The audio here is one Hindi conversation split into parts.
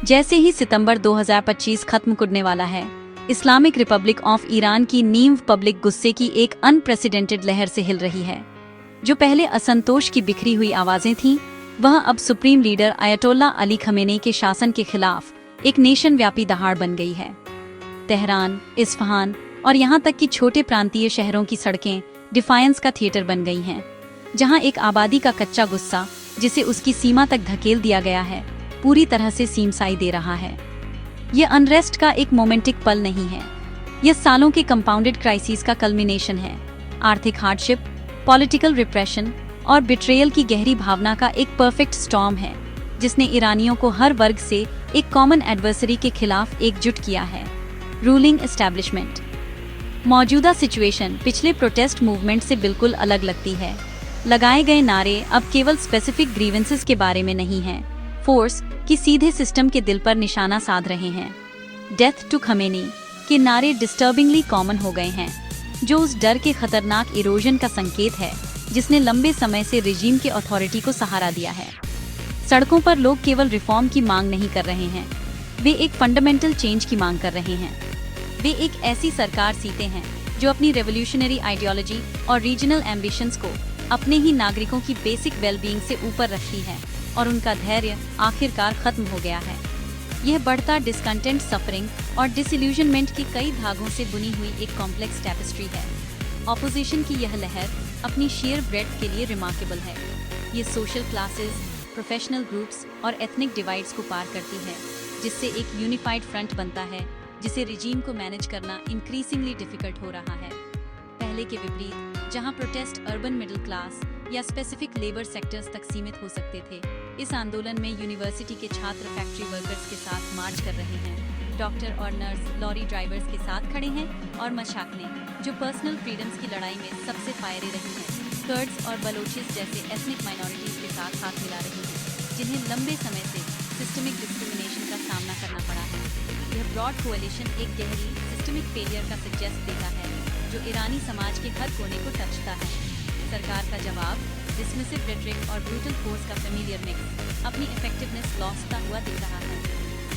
जैसे ही सितंबर 2025 खत्म करने वाला है, इस्लामिक रिपब्लिक ऑफ ईरान की नींव पब्लिक गुस्से की एक अनप्रेसिडेंटेड लहर से हिल रही है। जो पहले असंतोष की बिखरी हुई आवाजें थीं, वह अब सुप्रीम लीडर अयतोल्ला अली खमेनी के शासन के खिलाफ एक नेशन व्यापी दहाड़ बन गई है। तेहरान, इस्फहान और यहाँ तक कि छोटे प्रांतीय शहरों की सड़कें डिफायंस का थिएटर बन गई हैं, जहाँ एक आबादी का कच्चा गुस्सा, जिसे उसकी सीमा तक धकेल दिया गया है, पूरी तरह से सीमसाई दे रहा है। ये अनरेस्ट का एक मोमेंटिक पल नहीं है, यह सालों के कंपाउंडेड क्राइसिस का कल्मिनेशन है। आर्थिक हार्डशिप, पॉलिटिकल रिप्रेशन और बिट्रेयल की गहरी भावना का एक परफेक्ट स्टॉर्म है, जिसने ईरानियों को हर वर्ग से एक कॉमन एडवर्सरी के खिलाफ एकजुट किया है, रूलिंग एस्टैब्लिशमेंट। मौजूदा सिचुएशन पिछले प्रोटेस्ट मूवमेंट से बिल्कुल अलग लगती है। लगाए गए नारे अब केवल स्पेसिफिक ग्रीवेंसेस के बारे में नहीं हैं, फोर्स की सीधे सिस्टम के दिल पर निशाना साध रहे हैं। डेथ टू खमेनी के नारे डिस्टर्बिंगली कॉमन हो गए हैं, जो उस डर के खतरनाक इरोजन का संकेत है जिसने लंबे समय से रिजीम के अथॉरिटी को सहारा दिया है। सड़कों पर लोग केवल रिफॉर्म की मांग नहीं कर रहे हैं, वे एक फंडामेंटल चेंज की मांग कर रहे हैं। वे एक ऐसी सरकार चाहते हैं जो अपनी रेवोल्यूशनरी आइडियोलॉजी और रीजनल एम्बिशंस को अपने ही नागरिकों की बेसिक वेलबींग से ऊपर रखती है, और उनका धैर्य आखिरकार खत्म हो गया है। यह बढ़ता डिस्कंटेंट, सफरिंग और डिसइल्यूजनमेंट की कई धागों से बुनी हुई एक कॉम्प्लेक्स टैपेस्ट्री है। ऑपोजिशन की यह लहर अपनी शेयर ब्रेड्थ के लिए रिमार्केबल है। ये सोशल क्लासेस, प्रोफेशनल ग्रुप्स और एथनिक डिवाइड्स को पार करती है, जिससे एक यूनिफाइड फ्रंट बनता है जिसे रिजीम को मैनेज करना इंक्रीजिंगली डिफिकल्ट हो रहा है। पहले के विपरीत, जहां प्रोटेस्ट अर्बन मिडिल क्लास या स्पेसिफिक लेबर सेक्टर्स तक सीमित हो सकते थे, इस आंदोलन में यूनिवर्सिटी के छात्र फैक्ट्री वर्कर्स के साथ मार्च कर रहे हैं, डॉक्टर और नर्स लॉरी ड्राइवर्स के साथ खड़े हैं, और मशाकने जो पर्सनल फ्रीडम्स की लड़ाई में सबसे फायरे रही हैं, कर्ड्स और बलोचिस जैसे एथनिक माइनॉरिटीज के साथ हाथ मिला रही हैं, जिन्हें लंबे समय से सिस्टमिक डिस्क्रिमिनेशन का सामना करना पड़ा है। यह ब्रॉड कोएलिशन एक गहरी सिस्टमिक फेलियर का सजेस्ट देता है, जो ईरानी समाज के हर कोने को टचता है। सरकार का जवाब, डिसमिसिव रेटरिक और ब्रूटल फोर्स का फेमिलियर मिक्स, अपनी इफेक्टिवनेस लॉस्ट हुआ दिख रहा है।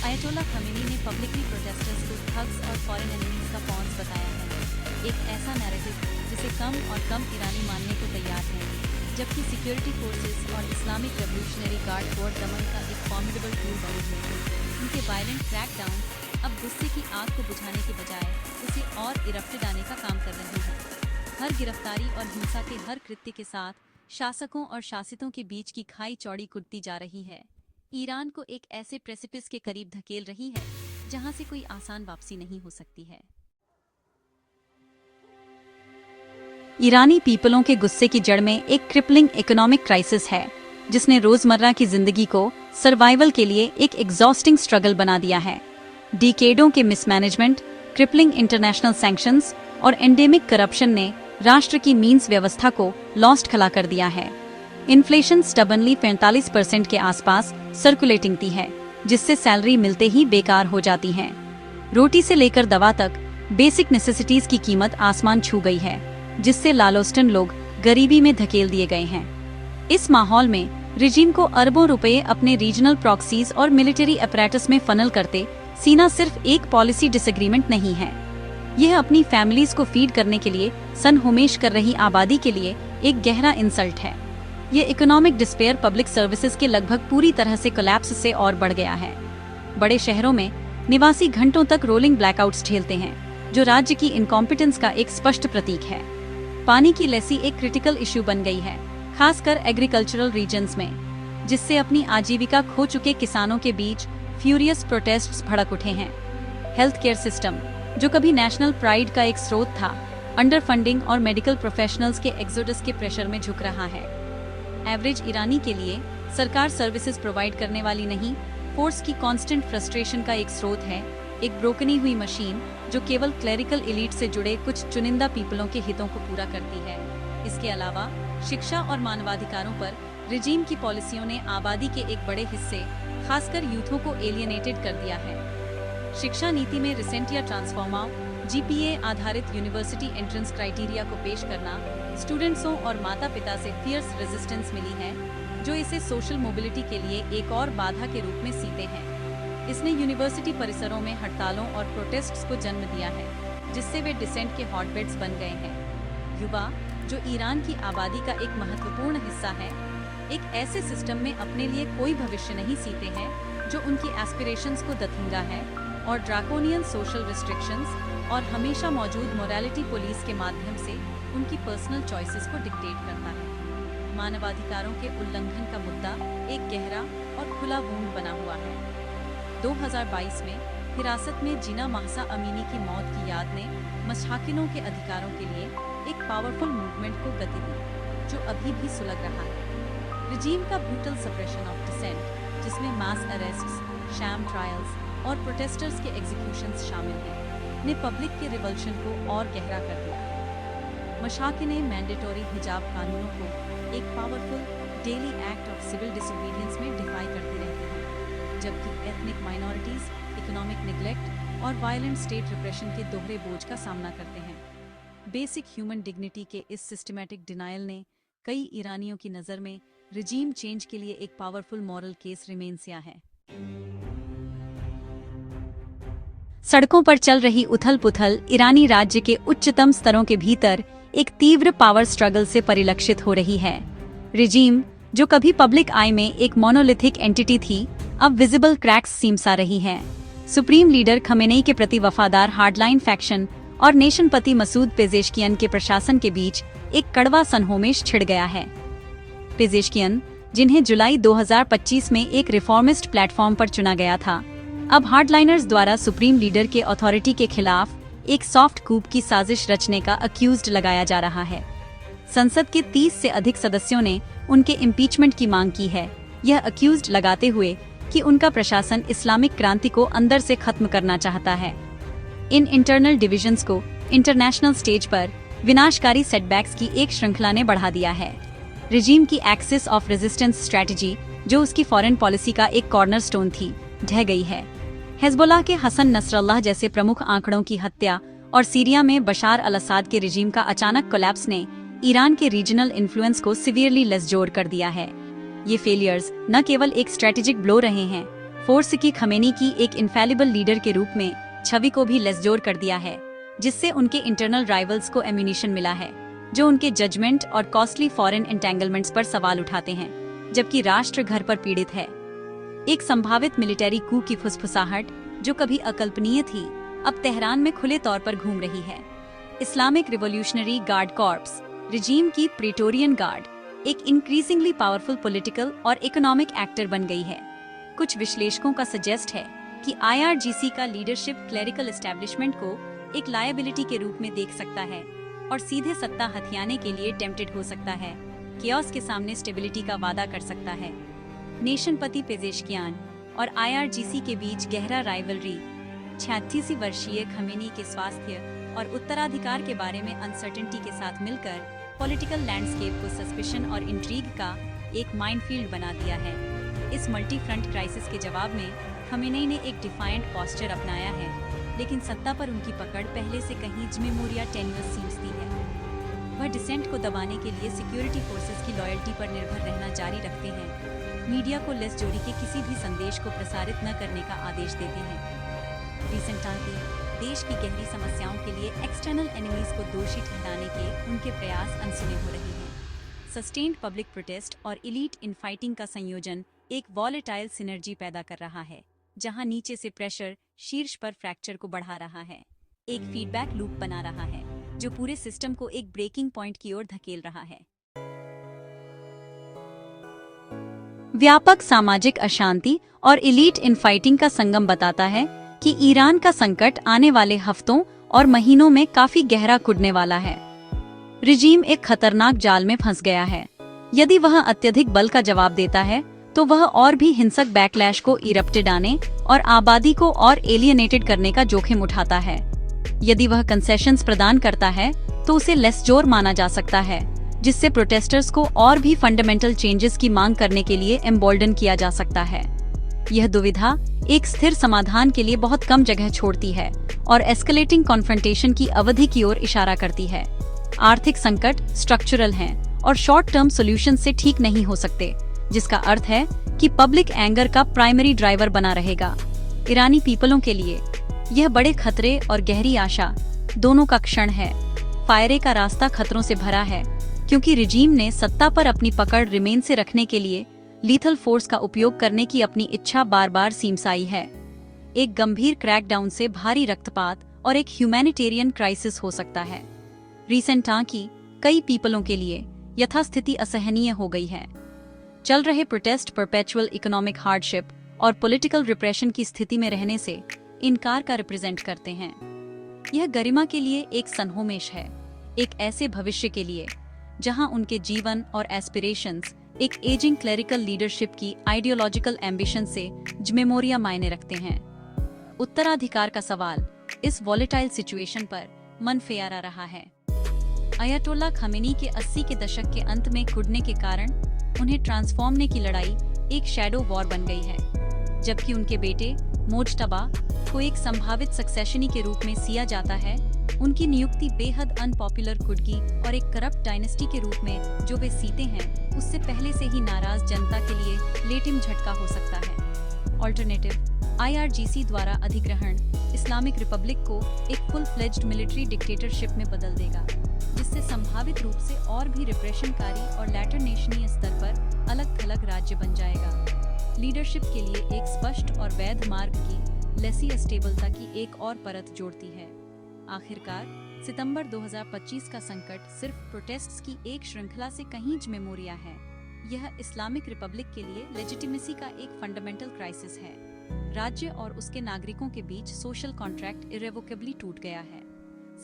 अयतोल्ला खमेनी ने पब्लिकली प्रोटेस्टर्स को ठग्स और फॉरेन एनिमीज का पॉन्स बताया है, एक ऐसा नैरेटिव जिसे कम और कम ईरानी मानने को तैयार हैं, जबकि सिक्योरिटी फोर्सेस और इस्लामिक रेवोल्यूशनरी गार्ड कोर दमन का एक फॉर्मिडेबल टूल बने हुए हैं। उनके वायलेंट क्रैकडाउन अब गुस्से की आग को बुझाने के बजाय उसे और इरप्टेड आने का काम कर रहे हैं। हर गिरफ्तारी और हिंसा के हर कृत्य के साथ शासकों और शासितों के बीच की खाई चौड़ी कुटती जा रही है, ईरान को एक ऐसे प्रेसिपिस के करीब धकेल रही है जहां से कोई आसान वापसी नहीं हो सकती है। ईरानी पीपलों के गुस्से की जड़ में एक क्रिपलिंग इकोनॉमिक क्राइसिस है, जिसने रोजमर्रा की जिंदगी को सर्वाइवल के लिए एक एग्जॉस्टिंग स्ट्रगल बना दिया है। डिकेडों के मिसमैनेजमेंट, क्रिपलिंग इंटरनेशनल सैंक्शंस और एंडेमिक करप्शन ने राष्ट्र की मीन्स व्यवस्था को लॉस्ट खला कर दिया है। इन्फ्लेशन स्टबनली 45% के आसपास सर्कुलेटिंग थी है, जिससे सैलरी मिलते ही बेकार हो जाती है। रोटी से लेकर दवा तक बेसिक नेसेसिटीज की कीमत आसमान छू गई है, जिससे लालोस्टन लोग गरीबी में धकेल दिए गए हैं। इस माहौल में रिजीम को अरबों रुपए अपने रीजनल प्रॉक्सीज और मिलिट्री अपैरेटस में फनल करते सीना सिर्फ एक पॉलिसी डिसएग्रीमेंट नहीं है, यह अपनी फैमिलीज को फीड करने के लिए सनहोमेश कर रही आबादी के लिए एक गहरा इंसल्ट है। ये इकोनॉमिक डिस्पेयर पब्लिक सर्विसेज के लगभग पूरी तरह से कोलैप्स से और बढ़ गया है। बड़े शहरों में निवासी घंटों तक रोलिंग ब्लैकआउट्स झेलते हैं, जो राज्य की इनकॉम्पिटेंस का एक स्पष्ट प्रतीक है। पानी की लेसी एक क्रिटिकल इश्यू बन गई है, खासकर एग्रीकल्चरल रीजन्स में, जिससे अपनी आजीविका खो चुके किसानों के बीच फ्यूरियस प्रोटेस्ट्स भड़क उठे हैं। हेल्थ केयर सिस्टम, जो कभी नेशनल प्राइड का एक स्रोत था, अंडर फंडिंग और मेडिकल प्रोफेशनल्स के एक्सोडस के प्रेशर में झुक रहा है। एवरेज ईरानी के लिए सरकार सर्विसेज प्रोवाइड करने वाली नहीं, फोर्स की कांस्टेंट फ्रस्ट्रेशन का एक स्रोत है, एक ब्रोकनी हुई मशीन जो केवल क्लेरिकल एलीट से जुड़े कुछ चुनिंदा पीपलों के हितों को पूरा करती है। इसके अलावा शिक्षा और मानवाधिकारों पर रिजीम की पॉलिसियों ने आबादी के एक बड़े हिस्से, खासकर यूथों को एलियनेटेड कर दिया है। शिक्षा नीति में रिसेंट या ट्रांसफॉर्मा जीपीए आधारित यूनिवर्सिटी एंट्रेंस क्राइटेरिया को पेश करना स्टूडेंट्सों और माता पिता से फियर्स रेजिस्टेंस मिली है, जो इसे सोशल मोबिलिटी के लिए एक और बाधा के रूप में सीते हैं। इसने यूनिवर्सिटी परिसरों में हड़तालों और प्रोटेस्ट्स को जन्म दिया है, जिससे वे डिसेंट के हॉटबेड्स बन गए हैं। युवा, जो ईरान की आबादी का एक महत्वपूर्ण हिस्सा है, एक ऐसे सिस्टम में अपने लिए कोई भविष्य नहीं सीते हैं जो उनकी एस्पिरेशंस को दथिंगा है और ड्रैकोनियन सोशल रिस्ट्रिक्शंस और हमेशा मौजूद मोरालिटी पुलिस के माध्यम से उनकी पर्सनल चॉइसेस को डिक्टेट करता है। मानवाधिकारों के उल्लंघन का मुद्दा एक गहरा और खुला वुंड बना हुआ है। 2022 में हिरासत में जिना महसा अमीनी की मौत की याद ने मशाकिनों के अधिकारों के लिए एक पावरफुल मूवमेंट को गति दी, जो अभी भी सुलग रहा है। रिजीम का ब्रूटल सप्रेशन ऑफ डिसेंट, जिसमें मास अरेस्ट्स, शैम ट्रायल्स और प्रोटेस्टर्स के एग्जीक्यूशंस शामिल हैं, ने पब्लिक के रिवल्शन को और गहरा कर दिया। मशाकिनें मैंडेटरी हिजाब कानूनों को एक powerful daily act of civil disobedience में डिफाई करती रहती हैं, जबकि एथनिक माइनॉरिटीज इकोनॉमिक निग्लेक्ट और वायलेंट स्टेट रिप्रेशन के दोहरे बोझ का सामना करते हैं। बेसिक ह्यूमन डिग्निटी के इस सिस्टमैटिक डिनायल ने कई ईरानियों की नज़र में रिजीम चेंज के लिए एक पावरफुल मॉरल केस रिमेन किया है। सड़कों पर चल रही उथल-पुथल ईरानी राज्य के उच्चतम स्तरों के भीतर एक तीव्र पावर स्ट्रगल से परिलक्षित हो रही है। रिजीम, जो कभी पब्लिक आई में एक मोनोलिथिक एंटिटी थी, अब विजिबल क्रैक्स सिमसा रही है। सुप्रीम लीडर खमेनेई के प्रति वफादार हार्डलाइन फैक्शन और नेशनपति मसूद पेजेश्कियन के प्रशासन के बीच एक कड़वा सनहोमेश छिड़ गया है। पेजेश्कियन, जिन्हें जुलाई 2025 में एक रिफॉर्मिस्ट प्लेटफॉर्म पर चुना गया था, अब हार्डलाइनर्स द्वारा सुप्रीम लीडर के अथॉरिटी के खिलाफ एक सॉफ्ट कूप की साजिश रचने का अक्यूज्ड लगाया जा रहा है। संसद के 30 से अधिक सदस्यों ने उनके इम्पीचमेंट की मांग की है, यह अक्यूज्ड लगाते हुए कि उनका प्रशासन इस्लामिक क्रांति को अंदर से खत्म करना चाहता है। इन इंटरनल डिविजन्स को इंटरनेशनल स्टेज पर विनाशकारी सेटबैक्स की एक श्रृंखला ने बढ़ा दिया है। रिजीम की एक्सिस ऑफ रेजिस्टेंस स्ट्रेटजी, जो उसकी फॉरेन पॉलिसी का एक कॉर्नरस्टोन थी, ढह गई है। हिजबुल्लाह के हसन नसरल्लाह जैसे प्रमुख आंकड़ों की हत्या और सीरिया में बशार अल असाद के रिजीम का अचानक कोलैप्स ने ईरान के रीजनल इन्फ्लुएंस को सिवियरली लेसजोर कर दिया है। ये फेलियर्स न केवल एक स्ट्रेटेजिक ब्लो रहे हैं, फोर्स की खमेनी की एक इनफैलिबल लीडर के रूप में छवि को भी लेसजोर कर दिया है, जिससे उनके इंटरनल राइवल्स को एम्यूनिशन मिला है, जो उनके जजमेंट और कॉस्टली फॉरेन एंटेंगलमेंट्स पर सवाल उठाते हैं, जबकि राष्ट्र घर पर पीड़ित है। एक संभावित मिलिट्री कू की फुसफुसाहट, जो कभी अकल्पनीय थी, अब तेहरान में खुले तौर पर घूम रही है। Islamic revolutionary guard corps, regime की प्रेटोरियन गार्ड, एक इंक्रीजिंगली पावरफुल पॉलिटिकल और इकोनॉमिक एक्टर बन गई है। कुछ विश्लेषकों का सजेस्ट है कि IRGC का लीडरशिप क्लेरिकल एस्टेब्लिशमेंट को एक लायबिलिटी के रूप में देख सकता है और सीधे सत्ता हथियाने के लिए टेम्प्टेड हो सकता है, कियोस के सामने स्टेबिलिटी का वादा कर सकता है। नेशनपति पेजेश्कियान और IRGC के बीच गहरा राइवलरी, 36 वर्षीय खमेनी के स्वास्थ्य और उत्तराधिकार के बारे में अनसर्टेनिटी के साथ मिलकर पॉलिटिकल लैंडस्केप को सस्पिशन और इंट्रीग का एक माइनफील्ड बना दिया है। इस मल्टी फ्रंट क्राइसिस के जवाब में खमेनी ने एक डिफाइंट पोस्चर अपनाया है, लेकिन सत्ता पर उनकी पकड़ पहले से कहीं मेमोरिया टेन्यूअस सीमती है। वह डिसेंट को दबाने के लिए सिक्योरिटी फोर्सेस की लॉयल्टी पर निर्भर रहना जारी रखते हैं, मीडिया को लेस जोड़ी के किसी भी संदेश को प्रसारित न करने का आदेश देते हैं। रिसेंटली देश की गहरी समस्याओं के लिए एक्सटर्नल एनिमीज को दोषी ठहराने के उनके प्रयास अनसुने हो रहे हैं। सस्टेन्ड पब्लिक प्रोटेस्ट और इलीट इनफाइटिंग का संयोजन एक वॉलेटाइल सिनर्जी पैदा कर रहा है, जहां नीचे से प्रेशर शीर्ष पर फ्रैक्चर को बढ़ा रहा है, एक फीडबैक लूप बना रहा है, जो पूरे सिस्टम को एक ब्रेकिंग पॉइंट की ओर धकेल रहा है। व्यापक सामाजिक अशांति और इलीट इनफाइटिंग का संगम बताता है कि ईरान का संकट आने वाले हफ्तों और महीनों में काफी गहरा कुढ़ने वाला है। रिजीम एक खतरनाक जाल में फंस गया है। यदि वह अत्यधिक बल का जवाब देता है, तो वह और भी हिंसक बैकलैश को इरप्टेड आने और आबादी को और एलियनेटेड करने का जोखिम उठाता है। यदि वह कंसेशंस प्रदान करता है, तो उसे लेस जोर माना जा सकता है, जिससे प्रोटेस्टर्स को और भी फंडामेंटल चेंजेस की मांग करने के लिए एम्बोल्डन किया जा सकता है। यह दुविधा एक स्थिर समाधान के लिए बहुत कम जगह छोड़ती है और एस्केलेटिंग कॉन्फ्रंटेशन की अवधि की ओर इशारा करती है। आर्थिक संकट स्ट्रक्चरल हैं और शॉर्ट टर्म सॉल्यूशन से ठीक नहीं हो सकते, जिसका अर्थ है कि पब्लिक एंगर का प्राइमरी ड्राइवर बना रहेगा। ईरानी पीपलों के लिए यह बड़े खतरे और गहरी आशा दोनों का क्षण है। फायरे का रास्ता खतरों से भरा है, क्योंकि रिजीम ने सत्ता पर अपनी पकड़ रिमेन से रखने के लिए लीथल फोर्स का उपयोग करने की अपनी इच्छा बार बार सीमसाई है। एक गंभीर क्रैकडाउन से भारी रक्तपात और एक ह्यूमैनिटेरियन क्राइसिस हो सकता है। रीसेंट की कई पीपलों के लिए यथास्थिति असहनीय हो गई है। चल रहे प्रोटेस्ट परपेचुअल इकोनॉमिक हार्डशिप और पॉलिटिकल रिप्रेशन की स्थिति में रहने से इनकार का रिप्रेजेंट करते हैं। यह गरिमा के लिए एक सन्होमेश है, एक ऐसे भविष्य के लिए जहां उनके जीवन और एस्पिरेशंस एक एजिंग क्लेरिकल लीडरशिप की आइडियोलॉजिकल एम्बिशन से जमेमोरिया मायने रखते हैं। उत्तराधिकार का सवाल इस वॉलेटाइल सिचुएशन पर मन फेयारा रहा है। अयतोल्ला खमेनी के 80 के दशक के अंत में कुड़ने के कारण उन्हें ट्रांसफॉर्मने की लड़ाई एक शैडो वॉर बन गई है, जबकि उनके बेटे मोज्तबा को एक संभावित सक्सेशनी के रूप में सिया जाता है। उनकी नियुक्ति बेहद अनपॉपुलर कुर्गी और एक करप्ट डायनेस्टी के रूप में जो वे सीते हैं, उससे पहले से ही नाराज जनता के लिए लेटिम झटका हो सकता है। ऑल्टरनेटिव IRGC द्वारा अधिग्रहण इस्लामिक रिपब्लिक को एक फुल फ्लेज्ड मिलिट्री डिक्टेटरशिप में बदल देगा, जिससे संभावित रूप से और भी रिप्रेशनकारी और लैटरनेशनीय स्तर पर अलग थलग राज्य बन जाएगा। लीडरशिप के लिए एक स्पष्ट और वैध मार्ग की लेसी अस्टेबलता की एक और परत जोड़ती है। आखिरकार सितंबर 2025 का संकट सिर्फ प्रोटेस्ट्स की एक श्रृंखला से कहीं जमेमोरिया है। यह इस्लामिक रिपब्लिक के लिए लेजिटिमेसी का एक फंडामेंटल क्राइसिस है। राज्य और उसके नागरिकों के बीच सोशल कॉन्ट्रैक्ट इरेवोकेबली टूट गया है।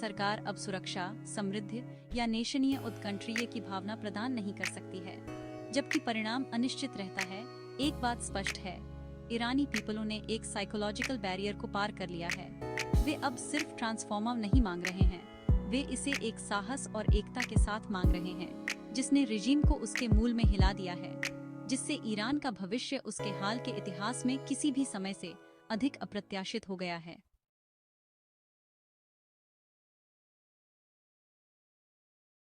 सरकार अब सुरक्षा, समृद्धि या नेशनीय उत्कंठीय की भावना प्रदान नहीं कर सकती है, जबकि परिणाम अनिश्चित रहता है। एक बात स्पष्ट है, ईरानी पीपलों ने एक साइकोलॉजिकल बैरियर को पार कर लिया है। वे अब सिर्फ ट्रांसफॉर्मर नहीं मांग रहे हैं, वे इसे एक साहस और एकता के साथ मांग रहे हैं, जिसने रिजीम को उसके मूल में हिला दिया है, जिससे ईरान का भविष्य उसके हाल के इतिहास में किसी भी समय से अधिक अप्रत्याशित हो गया है।